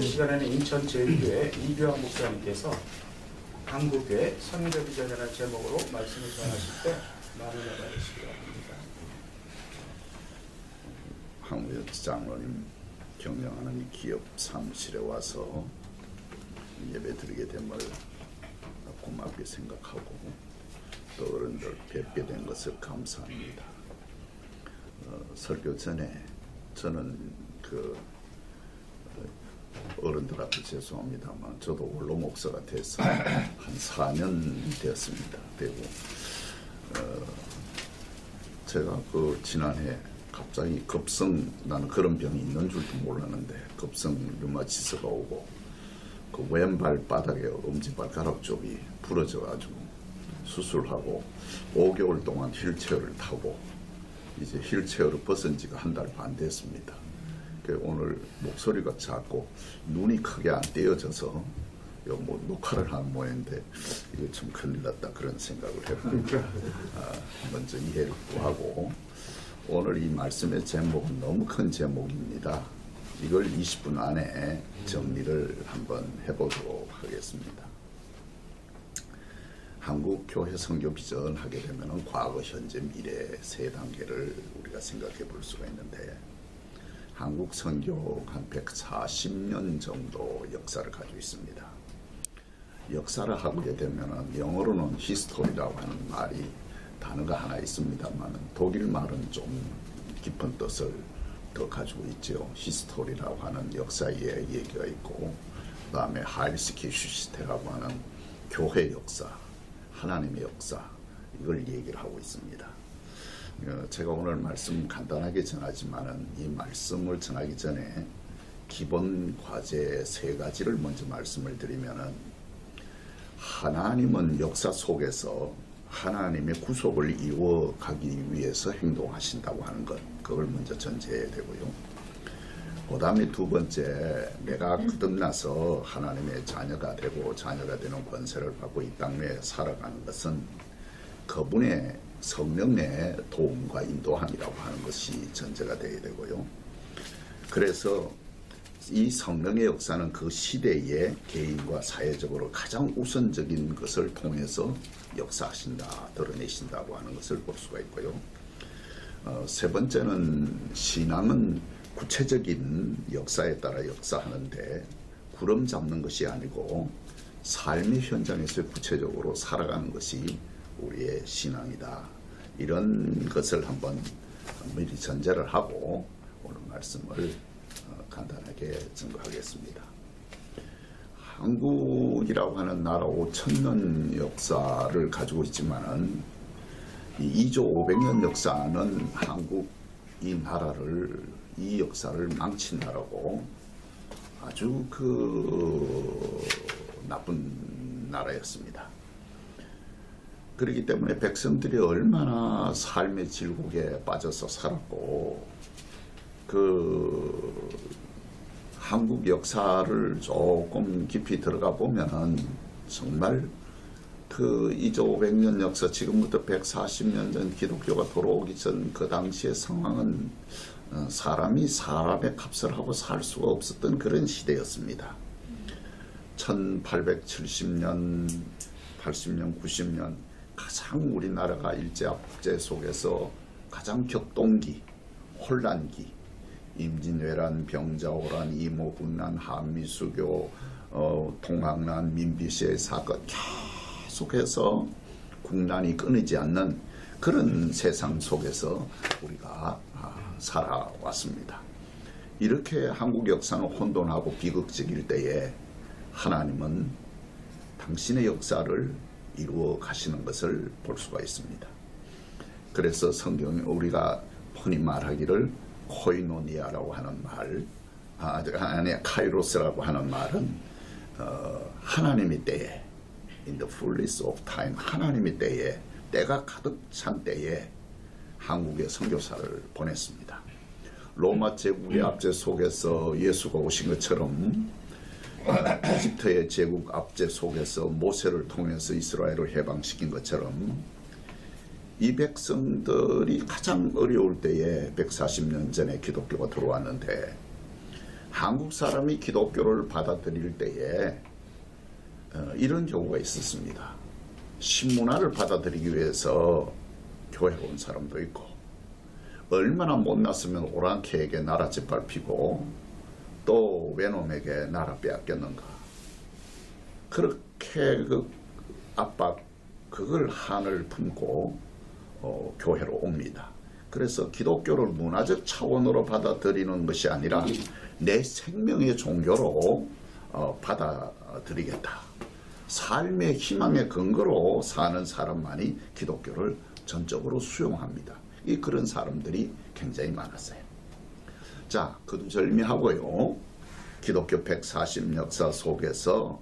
시간에는 인천 제일교회 이교환 목사님께서 한국교회 선교비전이라는 제목으로 말씀을 전하실 때 많은 연락을 주시기 바랍니다. 황우혁 장로님 경영하는 이 기업 사무실에 와서 예배 드리게 됨을 고맙게 생각하고 또 어른들 뵙게 된 것을 감사합니다. 설교 전에 저는 어른들 앞에 죄송합니다만 저도 원로 목사가 돼서 한 4년 되었습니다. 되고 제가 지난해 갑자기 나는 그런 병이 있는 줄도 몰랐는데 급성 류마티스가 오고 그 왼발 바닥에 엄지발가락 쪽이 부러져가지고 수술하고 5개월 동안 휠체어를 타고 이제 휠체어를 벗은 지가 한 달 반 됐습니다. 오늘 목소리가 작고 눈이 크게 안 떼어져서 녹화를 하는 모양인데 이거 참 큰일 났다 그런 생각을 해봅니다. 먼저 이해를 구하고 오늘 이 말씀의 제목은 너무 큰 제목입니다. 이걸 20분 안에 정리를 한번 해보도록 하겠습니다. 한국 교회 선교 비전 하게 되면 과거, 현재, 미래 세 단계를 우리가 생각해 볼 수가 있는데 한국 선교 한 140년 정도 역사를 가지고 있습니다. 역사를 하게 되면 영어로는 히스토리라고 하는 단어가 하나 있습니다만 독일 말은 좀 깊은 뜻을 더 가지고 있죠. 히스토리라고 하는 역사의 얘기가 있고 그 다음에 하일스키슈시테라고 하는 교회 역사, 하나님의 역사 이걸 얘기를 하고 있습니다. 제가 오늘 말씀 간단하게 전하지만은 이 말씀을 전하기 전에 기본 과제 3가지를 먼저 말씀을 드리면은 하나님은 역사 속에서 하나님의 구속을 이루어가기 위해서 행동하신다고 하는 것 그걸 먼저 전제해야 되고요. 그 다음에 2번째 내가 거듭나서 하나님의 자녀가 되고 자녀가 되는 권세를 받고 이 땅에 살아가는 것은 그분의 성령의 도움과 인도함이라고 하는 것이 전제가 되어야 되고요. 그래서 이 성령의 역사는 그 시대의 개인과 사회적으로 가장 우선적인 것을 통해서 역사하신다, 드러내신다고 하는 것을 볼 수가 있고요. 3번째는 신앙은 구체적인 역사에 따라 역사하는데 구름 잡는 것이 아니고 삶의 현장에서 구체적으로 살아가는 것이 우리의 신앙이다. 이런 것을 한번 미리 전제를 하고 오늘 말씀을 간단하게 증거하겠습니다. 한국이라고 하는 나라 5,000년 역사를 가지고 있지만은 이 2조 500년 역사는 한국 이 나라를 이 역사를 망친 나라고 아주 나쁜 나라였습니다. 그렇기 때문에 백성들이 얼마나 삶의 질곡에 빠져서 살았고 한국 역사를 조금 깊이 들어가 보면은 정말 2조 500년 역사 지금부터 140년 전 기독교가 돌아오기 전 그 당시의 상황은 사람이 사람의 값을 하고 살 수가 없었던 그런 시대였습니다. 1870년, 80년, 90년 가장 우리나라가 일제압제 속에서 가장 격동기, 혼란기, 임진왜란, 병자호란, 이모군난, 한미수교, 동학난, 민비시의 사건 계속해서 국난이 끊이지 않는 그런 세상 속에서 우리가 살아왔습니다. 이렇게 한국 역사는 혼돈하고 비극적일 때에 하나님은 당신의 역사를 이루어 가시는 것을 볼 수가 있습니다. 그래서 성경에 우리가 흔히 말하기를 코이노니아라고 하는 카이로스라고 하는 말은 하나님의 때에 in the fullness of time 하나님의 때에 때가 가득 찬 때에 한국에 선교사를 보냈습니다. 로마 제국의 압제 속에서 예수가 오신 것처럼 이집트의 제국 압제 속에서 모세를 통해서 이스라엘을 해방시킨 것처럼 이 백성들이 가장 어려울 때에 140년 전에 기독교가 들어왔는데 한국 사람이 기독교를 받아들일 때에 이런 경우가 있었습니다. 신문화를 받아들이기 위해서 교회 온 사람도 있고, 얼마나 못났으면 오랑캐에게 나라 짓밟히고 또 외놈에게 나라 빼앗겼는가. 그렇게 그 압박, 그걸 한을 품고 교회로 옵니다. 그래서 기독교를 문화적 차원으로 받아들이는 것이 아니라 내 생명의 종교로 받아들이겠다. 삶의 희망의 근거로 사는 사람만이 기독교를 전적으로 수용합니다. 그런 사람들이 굉장히 많았어요. 자, 거두절미하고요. 기독교 140 역사 속에서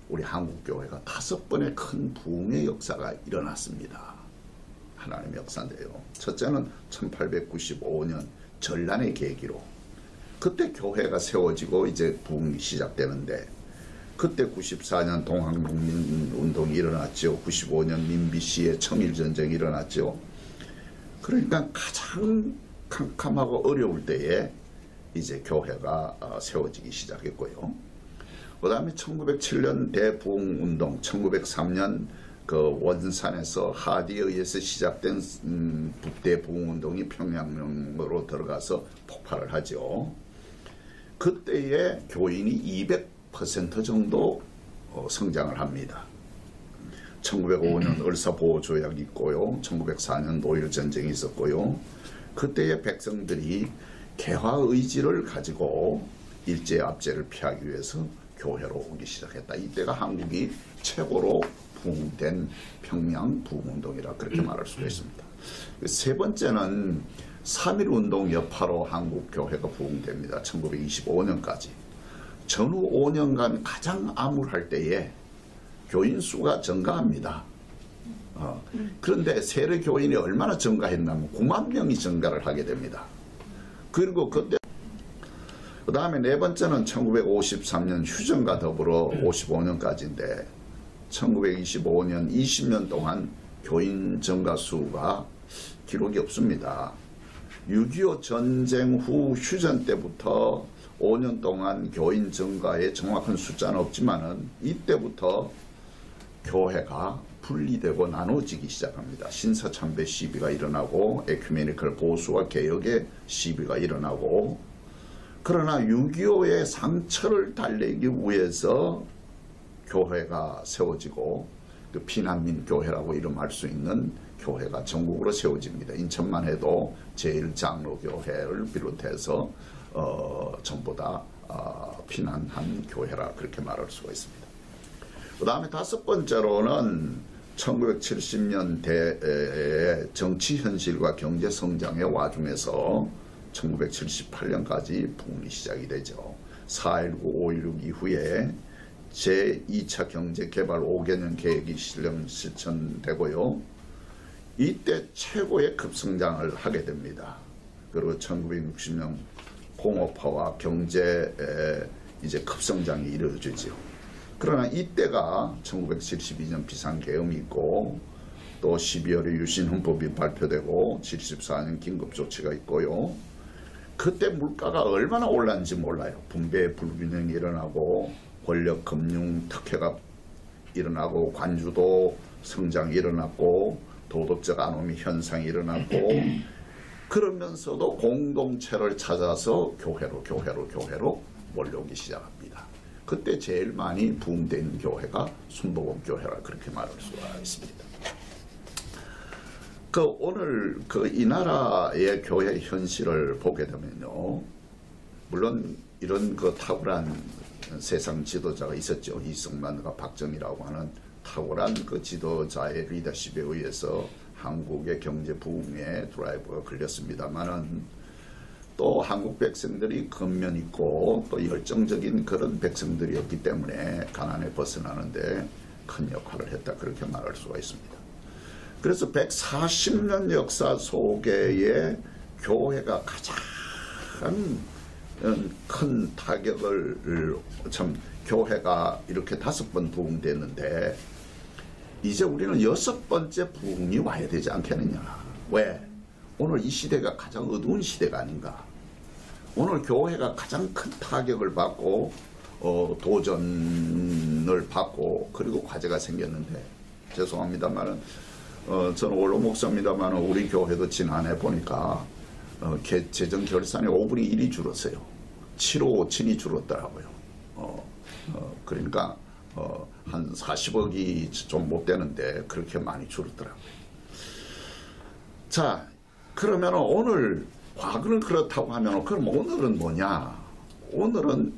우리 한국교회가 5번의 큰 부흥의 역사가 일어났습니다. 하나님의 역사인데요. 첫째는 1895년 전란의 계기로, 그때 교회가 세워지고 이제 부흥이 시작되는데, 그때 94년 동학농민운동이 일어났죠. 95년 민비시의 청일전쟁이 일어났죠. 그러니까 가장 캄캄하고 어려울 때에 이제 교회가 세워지기 시작했고요. 그 다음에 1907년 대부흥운동, 1903년 그 원산에서 하디에 의해서 시작된 북대부흥운동이 평양으로 들어가서 폭발을 하죠. 그때에 교인이 200% 정도 성장을 합니다. 1905년 을사보호조약이 있고요. 1904년 노일전쟁이 있었고요. 그때의 백성들이 개화 의지를 가지고 일제압제를 피하기 위해서 교회로 오기 시작했다. 이때가 한국이 최고로 부흥된 평양 부흥운동이라 그렇게 말할 수가 있습니다. 세 번째는 3.1운동 여파로 한국교회가 부흥됩니다. 1925년까지. 전후 5년간 가장 암울할 때에 교인 수가 증가합니다. 그런데 세례 교인이 얼마나 증가했냐면 9만 명이 증가를 하게 됩니다. 그리고 그때 그 다음에 네 번째는 1953년 휴전과 더불어 55년까지인데 1925년 20년 동안 교인 증가 수가 기록이 없습니다. 6.25 전쟁 후 휴전 때부터 5년 동안 교인 증가의 정확한 숫자는 없지만은 이때부터 교회가 분리되고 나눠지기 시작합니다. 신사참배 시비가 일어나고 에큐메니컬 보수와 개혁의 시비가 일어나고, 그러나 6.25의 상처를 달래기 위해서 교회가 세워지고 그 피난민 교회라고 이름할 수 있는 교회가 전국으로 세워집니다. 인천만 해도 제1장로교회를 비롯해서 전부 다 피난한 교회라 그렇게 말할 수가 있습니다. 그 다음에 5번째로는 1970년대의 정치 현실과 경제 성장의 와중에서 1978년까지 부흥이 시작이 되죠. 4.19, 5.16 이후에 제2차 경제개발 5개년 계획이 실천되고요. 이때 최고의 급성장을 하게 됩니다. 그리고 1960년 공업화와 경제 이제 급성장이 이루어지죠. 그러나 이때가 1972년 비상계엄이 있고 또 12월에 유신헌법이 발표되고 74년 긴급조치가 있고요. 그때 물가가 얼마나 올랐는지 몰라요. 분배 불균형이 일어나고 권력 금융 특혜가 일어나고 관주도 성장이 일어났고 도덕적 아노미 현상이 일어났고 그러면서도 공동체를 찾아서 교회로 몰려오기 시작합니다. 그때 제일 많이 부흥된 교회가 순복음교회라 그렇게 말할 수가 있습니다. 오늘 이 나라의 교회 현실을 보게 되면요, 물론 이런 탁월한 세상 지도자가 있었죠. 이승만과 박정희라고 하는 탁월한 지도자의 리더십에 의해서 한국의 경제 부흥에 드라이브가 걸렸습니다만은 또 한국 백성들이 근면 있고 또 열정적인 그런 백성들이었기 때문에 가난에 벗어나는데 큰 역할을 했다 그렇게 말할 수가 있습니다. 그래서 140년 역사 속에의 교회가 가장 큰 타격을 교회가 이렇게 5번 부흥됐는데 이제 우리는 6번째 부흥이 와야 되지 않겠느냐. 왜? 오늘 이 시대가 가장 어두운 시대가 아닌가. 오늘 교회가 가장 큰 타격을 받고 도전을 받고 그리고 과제가 생겼는데 죄송합니다만은 저는 원로 목사입니다만 우리 교회도 지난해 보니까 재정 결산이 5분의 1이 줄었어요. 7557이 줄었더라고요. 그러니까 한 40억이 좀 못 되는데 그렇게 많이 줄었더라고요. 자, 그러면 오늘 과거는 그렇다고 하면 그럼 오늘은 뭐냐? 오늘은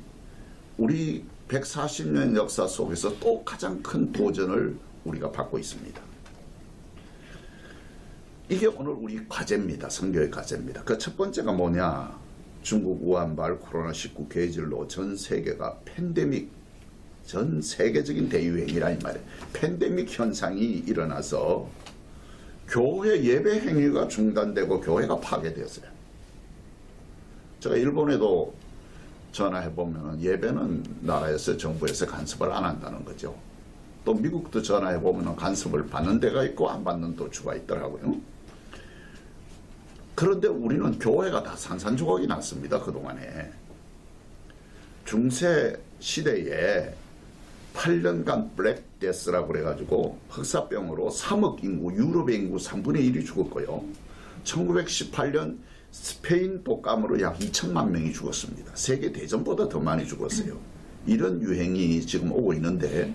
우리 140년 역사 속에서 또 가장 큰 도전을 우리가 받고 있습니다. 이게 오늘 우리 과제입니다. 선교의 과제입니다. 그 첫 번째가 뭐냐? 중국 우한발 코로나19 계절로 전 세계가 팬데믹, 전 세계적인 대유행이라 이 말이에요. 팬데믹 현상이 일어나서 교회 예배 행위가 중단되고 교회가 파괴되었어요. 제가 일본에도 전화해보면 예배는 나라에서 정부에서 간섭을 안 한다는 거죠. 또 미국도 전화해보면 간섭을 받는 데가 있고 안 받는 도주가 있더라고요. 그런데 우리는 교회가 다 산산조각이 났습니다. 그동안에. 중세 시대에 8년간 블랙데스라고 그래가지고 흑사병으로 3억 인구, 유럽의 인구 3분의 1이 죽었고요. 1918년 스페인 독감으로 약 2천만 명이 죽었습니다. 세계대전보다 더 많이 죽었어요. 이런 유행이 지금 오고 있는데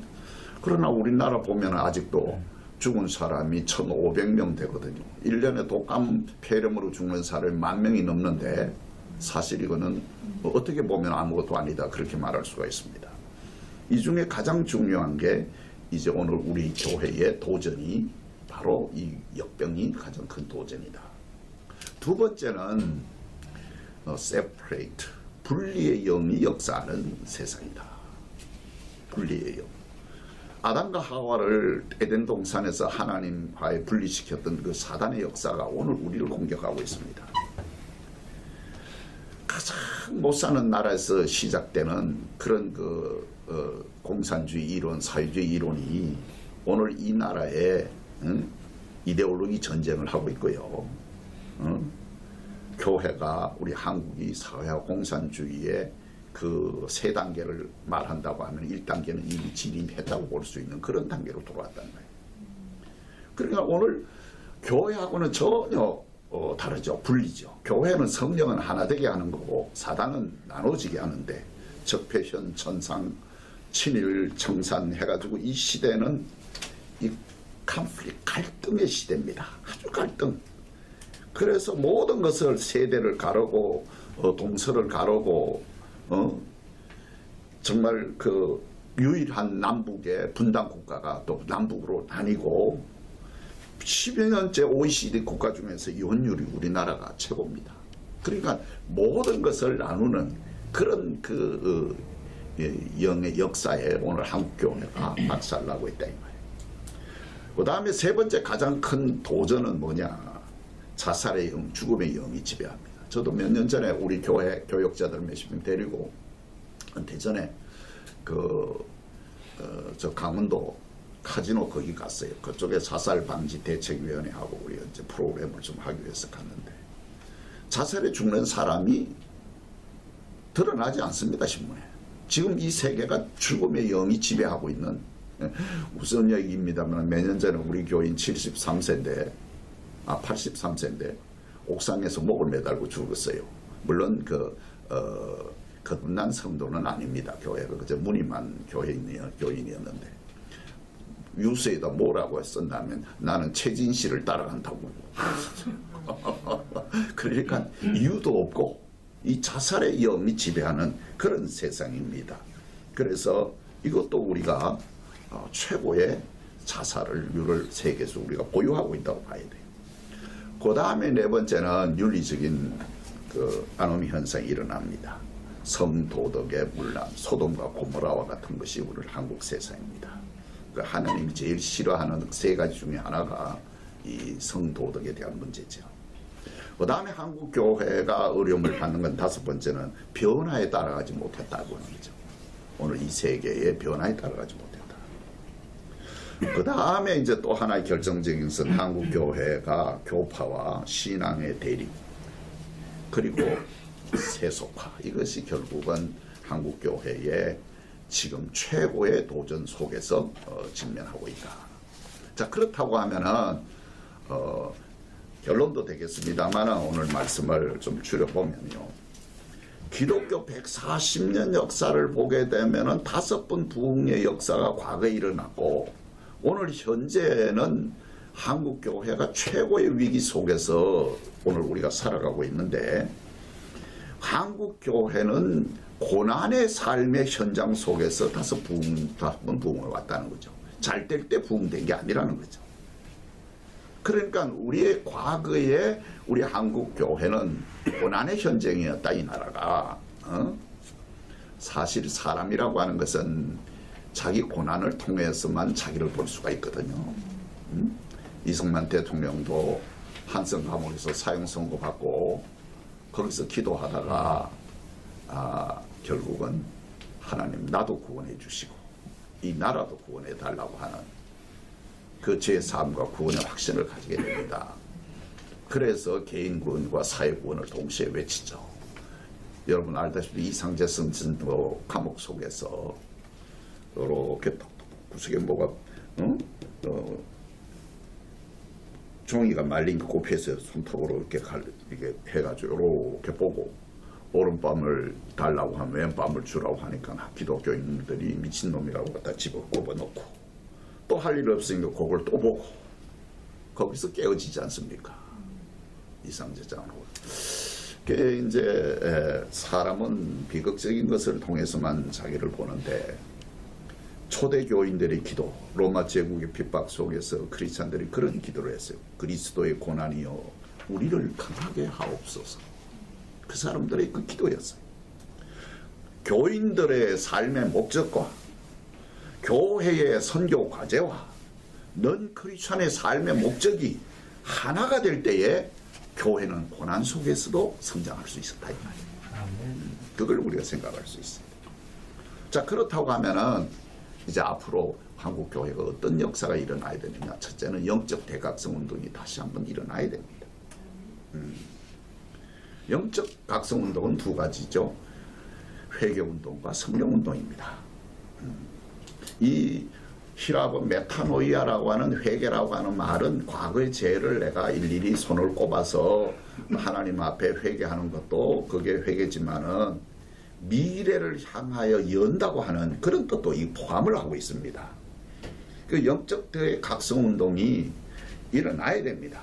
그러나 우리나라 보면 아직도 죽은 사람이 1,500명 되거든요. 1년에 독감 폐렴으로 죽는 사람이 10,000명이 넘는데 사실 이거는 어떻게 보면 아무것도 아니다 그렇게 말할 수가 있습니다. 이 중에 가장 중요한 게 이제 오늘 우리 교회의 도전이 바로 이 역병이 가장 큰 도전이다. 두 번째는 separate, 분리의 영이 역사하는 세상이다. 분리의 영. 아담과 하와를 에덴 동산에서 하나님과의 분리시켰던 그 사단의 역사가 오늘 우리를 공격하고 있습니다. 가장 못 사는 나라에서 시작되는 그런 공산주의 이론, 사회주의 이론이 오늘 이 나라에 이데올로기 전쟁을 하고 있고요. 교회가 우리 한국이 사회화 공산주의의 그 세 단계를 말한다고 하면 1단계는 이미 진입했다고 볼 수 있는 그런 단계로 돌아왔다는 거예요. 그러니까 오늘 교회하고는 전혀 다르죠. 분리죠. 교회는 성령은 하나 되게 하는 거고 사단은 나눠지게 하는데 적폐현 천상 친일 청산 해가지고 이 시대는 이 컨플릭트 갈등의 시대입니다. 아주 갈등. 그래서 모든 것을 세대를 가르고 동서를 가르고 정말 그 유일한 남북의 분단 국가가 또 남북으로 나뉘고 10여 년째 OECD 국가 중에서 이혼율이 우리나라가 최고입니다. 그러니까 모든 것을 나누는 그런 영의 역사에 오늘 한국교회가 박살나고 있다 이 말이에요. 그 다음에 세 번째 가장 큰 도전은 뭐냐? 자살의 영, 죽음의 영이 지배합니다. 저도 몇 년 전에 우리 교회 교역자들 몇십 명 데리고 대전에 저 강원도 카지노 거기 갔어요. 그쪽에 자살 방지 대책위원회하고 우리 이제 프로그램을 좀 하기 위해서 갔는데 자살에 죽는 사람이 드러나지 않습니다. 신문에. 지금 이 세계가 죽음의 영이 지배하고 있는 무슨 얘기입니다만 몇 년 전에 우리 교인 73세인데 83세인데 옥상에서 목을 매달고 죽었어요. 물론 거듭난 성도는 아닙니다. 교회가 그저 무늬만 교인이었는데 뉴스에다 뭐라고 썼냐면 나는 최진 씨를 따라간다고. 그러니까 이유도 없고 이 자살의 영이 지배하는 그런 세상입니다. 그래서 이것도 우리가 최고의 자살률을 세계에서 우리가 보유하고 있다고 봐야 돼요. 그 다음에 네 번째는 윤리적인 아노미 현상이 일어납니다. 성도덕의 문란, 소돔과 고모라와 같은 것이 우리 한국 세상입니다. 하나님이 제일 싫어하는 세 가지 중에 하나가 이 성도덕에 대한 문제죠. 그 다음에 한국 교회가 어려움을 받는 건 다섯 번째는 변화에 따라가지 못했다고 하는 거죠. 오늘 이 세계의 변화에 따라가지 못했다. 그 다음에 이제 또 하나의 결정적인 것은 한국 교회가 교파와 신앙의 대립 그리고 세속화, 이것이 결국은 한국교회의 지금 최고의 도전 속에서 직면하고 있다. 자, 그렇다고 하면은 결론도 되겠습니다만 오늘 말씀을 좀 줄여보면요. 기독교 140년 역사를 보게 되면은 5번 부흥의 역사가 과거에 일어났고, 오늘 현재는 한국교회가 최고의 위기 속에서 오늘 우리가 살아가고 있는데, 한국교회는 고난의 삶의 현장 속에서 5번 부흥을 왔다는 거죠. 잘 될 때 부흥된 게 아니라는 거죠. 그러니까 우리의 과거에 우리 한국교회는 고난의 현장이었다, 이 나라가. 사실 사람이라고 하는 것은 자기 고난을 통해서만 자기를 볼 수가 있거든요. 이승만 대통령도 한성 감옥에서 사형 선고받고 거기서 기도하다가 결국은 하나님 나도 구원해 주시고 이 나라도 구원해 달라고 하는 그 제3과 구원의 확신을 가지게 됩니다. 그래서 개인 구원과 사회 구원을 동시에 외치죠. 여러분 알다시피 이상재 선생도 감옥 속에서 이렇게 구석에 뭐가 종이가 말린 그 고피에서 손톱으로 이렇게 해가지고 이렇게 보고, 오른밤을 달라고 하면 왼밤을 주라고 하니까 기독교인들이 미친놈이라고 갖다 집어 꼽아놓고, 또 할 일 없으니까 그걸 또 보고, 거기서 깨어지지 않습니까? 이상재 장로. 이제 사람은 비극적인 것을 통해서만 자기를 보는데, 초대교인들의 기도, 로마 제국의 핍박 속에서 크리스찬들이 그런 기도를 했어요. 그리스도의 고난이여 우리를 강하게 하옵소서. 그 사람들의 그 기도였어요. 교인들의 삶의 목적과 교회의 선교 과제와 넌 크리스찬의 삶의 목적이 하나가 될 때에 교회는 고난 속에서도 성장할 수 있었다, 이 말이에요. 그걸 우리가 생각할 수 있습니다. 자, 그렇다고 하면은 이제 앞으로 한국교회가 어떤 역사가 일어나야 되느냐. 첫째는 영적 대각성 운동이 다시 한번 일어나야 됩니다. 영적 각성 운동은 두 가지죠. 회개운동과 성령운동입니다. 이 히라보 메타노이아라고 하는 회개라고 하는 말은 과거의 죄를 내가 일일이 손을 꼽아서 하나님 앞에 회개하는 것도 그게 회개지만은 미래를 향하여 연다고 하는 그런 뜻도 이 포함을 하고 있습니다. 그 영적 각성운동이 일어나야 됩니다.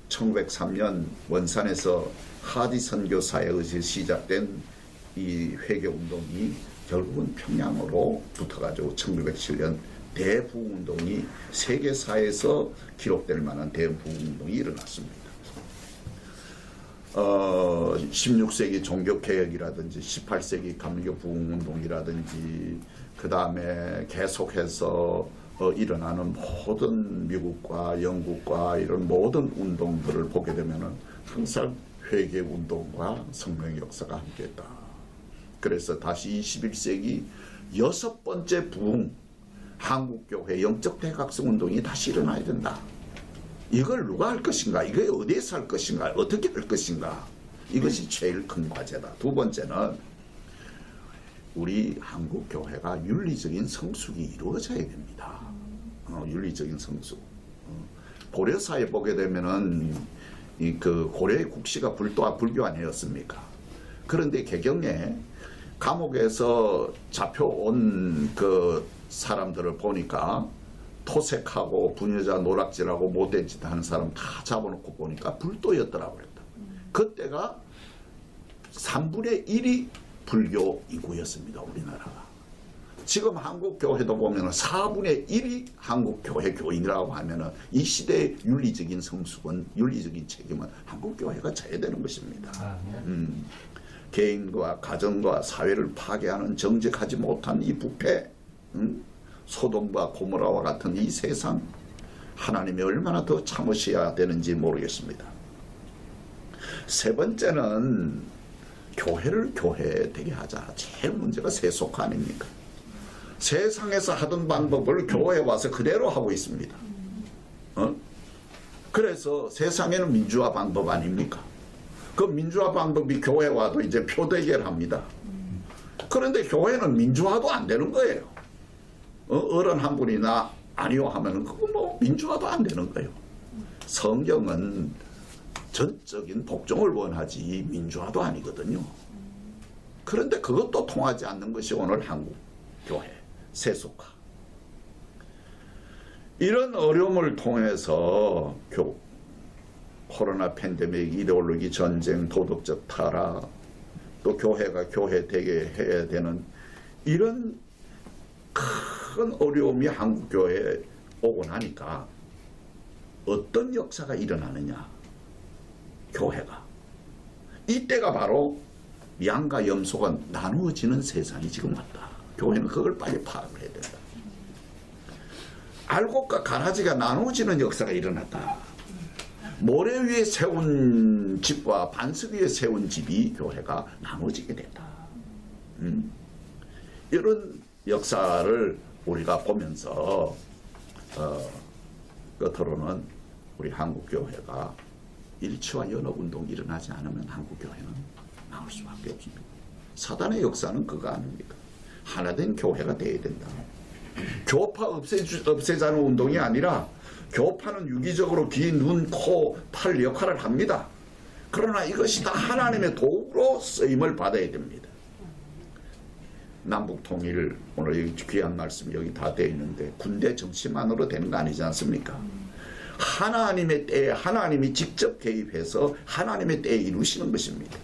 1903년 원산에서 하디 선교사에 의해 시작된 이 회개운동이 결국은 평양으로 붙어가지고 1907년 대부흥운동이 세계사에서 기록될 만한 대부흥운동이 일어났습니다. 16세기 종교개혁이라든지 18세기 감리교 부흥운동이라든지 그 다음에 계속해서 일어나는 모든 미국과 영국과 이런 모든 운동들을 보게 되면은 항상 회개운동과 성령의 역사가 함께했다. 그래서 다시 21세기 6번째 부흥 한국교회 영적 대각성운동이 다시 일어나야 된다. 이걸 누가 할 것인가? 이게 어디에서 할 것인가? 어떻게 할 것인가? 이것이 제일 큰 과제다. 두 번째는 우리 한국교회가 윤리적인 성숙이 이루어져야 됩니다. 윤리적인 성숙. 고려사에 보게 되면은 그 고려의 국시가 불교 아니었습니까? 그런데 개경에 감옥에서 잡혀온 그 사람들을 보니까 토색하고 부녀자 노락질하고 못된 짓 하는 사람 다 잡아놓고 보니까 불도였더라고요. 그때가 3분의 1이 불교 인구였습니다. 우리나라가. 지금 한국교회도 보면 4분의 1이 한국교회 교인이라고 하면 이 시대의 윤리적인 성숙은, 윤리적인 책임은 한국교회가 져야 되는 것입니다. 개인과 가정과 사회를 파괴하는 정직하지 못한 이 부패, 소돔과 고모라와 같은 이 세상, 하나님이 얼마나 더 참으셔야 되는지 모르겠습니다. 세 번째는 교회를 교회 되게 하자. 제일 문제가 세속화 아닙니까? 세상에서 하던 방법을 교회에 와서 그대로 하고 있습니다. 그래서 세상에는 민주화 방법 아닙니까? 그 민주화 방법이 교회와도 이제 표대결합니다. 그런데 교회는 민주화도 안 되는 거예요. 어른 한 분이나 아니요 하면은 그거 뭐 민주화도 안 되는 거예요. 성경은 전적인 복종을 원하지 민주화도 아니거든요. 그런데 그것도 통하지 않는 것이 오늘 한국 교회 세속화. 이런 어려움을 통해서 코로나 팬데믹, 이데올로기 전쟁, 도덕적 타락, 또 교회가 교회 되게 해야 되는 이런 큰 어려움이 한국 교회에 오고 나니까 어떤 역사가 일어나느냐. 교회가. 이때가 바로 양과 염소가 나누어지는 세상이 지금 왔다. 교회는 그걸 빨리 파악을 해야 된다. 알곡과 가라지가 나누어지는 역사가 일어났다. 모래 위에 세운 집과 반석 위에 세운 집이 교회가 나눠지게 됐다. 이런 역사를 우리가 보면서 끝으로는 우리 한국교회가 일치와 연합운동이 일어나지 않으면 한국교회는 나올 수밖에 없습니다. 사단의 역사는 그거 아닙니까? 하나된 교회가 돼야 된다. 교파 없애자는 운동이 아니라 교파는 유기적으로 귀, 눈, 코, 팔 역할을 합니다. 그러나 이것이 다 하나님의 도구로 쓰임을 받아야 됩니다. 남북통일, 오늘 귀한 말씀 여기 다 되어 있는데 군대 정치만으로 되는 거 아니지 않습니까? 하나님의 때에 하나님이 직접 개입해서 하나님의 때에 이루시는 것입니다.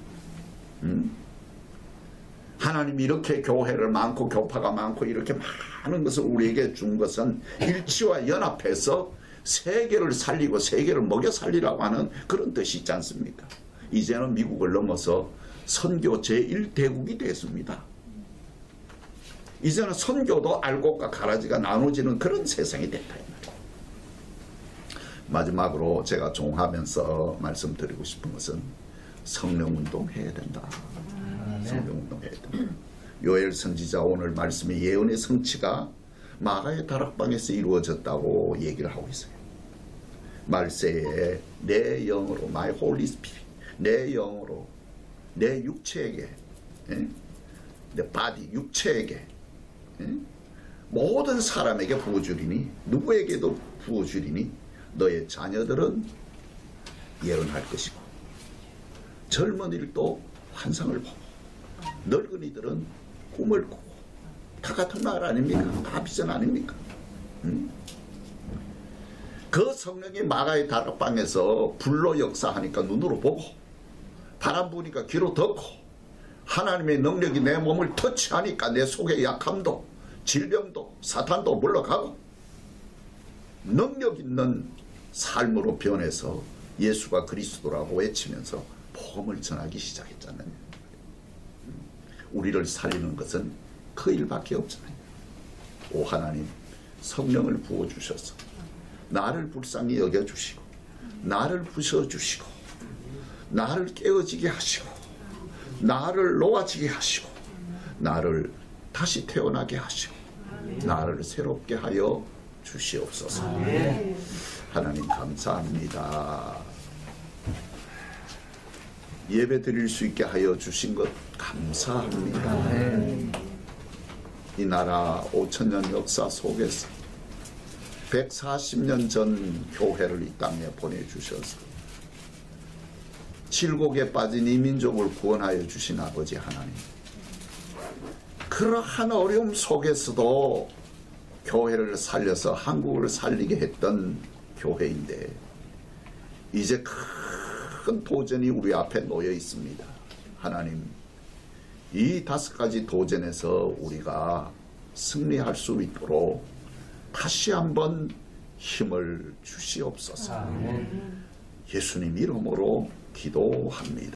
하나님이 이렇게 교회를 많고 교파가 많고 이렇게 많은 것을 우리에게 준 것은 일치와 연합해서 세계를 살리고 세계를 먹여 살리라고 하는 그런 뜻이 있지 않습니까? 이제는 미국을 넘어서 선교 제1대국이 됐습니다. 이제는 선교도 알곡과 가라지가 나눠지는 그런 세상이 됐다. 마지막으로 제가 종하면서 말씀드리고 싶은 것은 성령운동 해야 된다. 성령운동 해야 된다. 요엘 선지자 오늘 말씀의 예언의 성취가 마가의 다락방에서 이루어졌다고 얘기를 하고 있어요. 말세에 내 영으로 my holy spirit 내 영으로 내 육체에게 내 body 육체에게 모든 사람에게 부어주리니 누구에게도 부어주리니 너의 자녀들은 예언할 것이고 젊은이들도 환상을 보고 늙은이들은 꿈을 꾸고 다 같은 말 아닙니까? 다 비전 아닙니까? 그 성령이 마가의 다락방에서 불로 역사하니까 눈으로 보고 바람 부니까 귀로 듣고 하나님의 능력이 내 몸을 터치하니까 내 속의 약함도 질병도 사탄도 물러가고 능력 있는 삶으로 변해서 예수가 그리스도라고 외치면서 복음을 전하기 시작했잖아요. 우리를 살리는 것은 그 일밖에 없잖아요. 오 하나님 성령을 부어주셔서 나를 불쌍히 여겨주시고 나를 부셔주시고 나를 깨어지게 하시고 나를 놓아지게 하시고 나를 다시 태어나게 하시고 나를 새롭게 하여 주시옵소서. 하나님 감사합니다. 예배 드릴 수 있게 하여 주신 것 감사합니다. 이 나라 5,000년 역사 속에서 140년 전 교회를 이 땅에 보내주셔서 칠곡에 빠진 이 민족을 구원하여 주신 아버지 하나님, 그러한 어려움 속에서도 교회를 살려서 한국을 살리게 했던 교회인데 이제 큰 도전이 우리 앞에 놓여 있습니다. 하나님, 이 5가지 도전에서 우리가 승리할 수 있도록 다시 한번 힘을 주시옵소서. 예수님 이름으로 기도합니다.